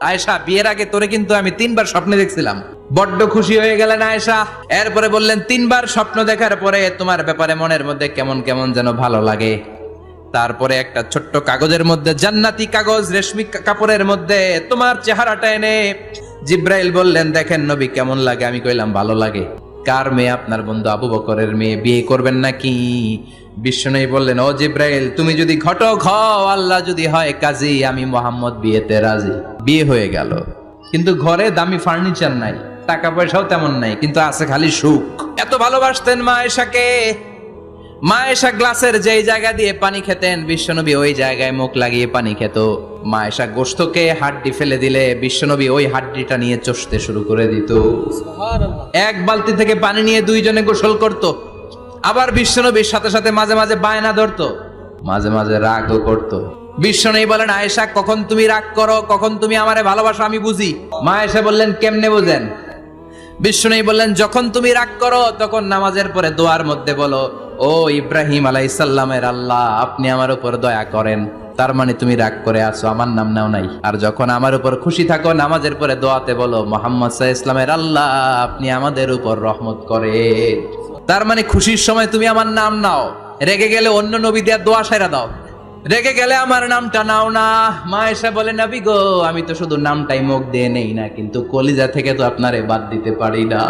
আয়েশা, বিয়ের আগে তোরে কিন্তু আমি 3বার স্বপ্নে দেখছিলাম। বড্ড খুশি হয়ে গেলেন আয়েশা। এরপরে বললেন, 3বার স্বপ্ন দেখার পরে তোমার ব্যাপারে মনের মধ্যে কেমন কেমন যেন ভালো লাগে। তারপরে একটা ছোট্ট কাগজের মধ্যে, জান্নাতি কাগজ, রেশমি কাপড়ের মধ্যে তোমার চেহারাটা এনে জিব্রাইল বললেন, দেখেন নবী কেমন লাগে। আমি কইলাম, ভালো লাগে। কার মেয়ে? আপনার বন্ধু আবু বকরের মেয়ে। বিয়ে করবেন নাকি? বিশ্বনবী বললেন, ও জিব্রাইল, তুমি যদি ঘটক হও, আল্লাহ যদি হয় কাজী, আমি মোহাম্মদ বিয়েতে রাজি। বিয়ে হয়ে গেল, কিন্তু ঘরে দামি ফার্নিচার নাই, টাকা পয়সাও তেমন নাই, কিন্তু আছে খালি সুখ। এত ভালোবাসতেন মা আয়েশাকে। মা আয়েশা গ্লাসের যেই জায়গা দিয়ে পানি খেতেন, বিশ্বনবী ওই জায়গায় মুখ লাগিয়ে পানি খেত। মা আয়েশা গোশতকে হাড্ডি ফেলে দিলে বিশ্বনবী ওই হাড্ডিটা নিয়ে চষতে শুরু করে দিত। এক বালতি থেকে পানি নিয়ে দুইজনে গোসল করত। আবার বিশ্বনবীর সাথে সাথে মাঝে মাঝে বায়না ধরতো, মাঝে মাঝে রাগও করত। বিশ্বনবী বলেন, আয়েশা, কখন তুমি রাগ করো, কখন তুমি আমারে ভালোবাসো আমি বুঝি। মা আয়েশা বললেন, কেমনে বুঝেন? বিশ্বনবী বললেন, যখন তুমি রাগ করো তখন নামাজের পরে দোয়ার মধ্যে বলো, ও ইব্রাহিম আলাইহিস সালামের আল্লাহ, আপনি আমার উপর দয়া করেন। তার মানে তুমি রাগ করে আছো, আমার নাম নাও নাই। আর যখন আমার উপর খুশি থাকো, নামাজের পরে দোয়াতে বলো, মুহাম্মদ সাল্লাল্লাহু আলাইহি ওয়াসাল্লামের আল্লাহ, আপনি আমাদের উপর রহমত করেন। তার মানে খুশির সময় তুমি আমার নাম নাও, রেগে গেলে অন্য নবী দেয়া দোয়া সাইরা দাও, রেগে গেলে আমার নামটা নাও না। মা আয়েশা বলে, নবী গো, আমি তো শুধু নামটাই মুখ দিয়ে নেই না, কিন্তু কলিজা থেকে তো আপনারে বাদ দিতে পারি না।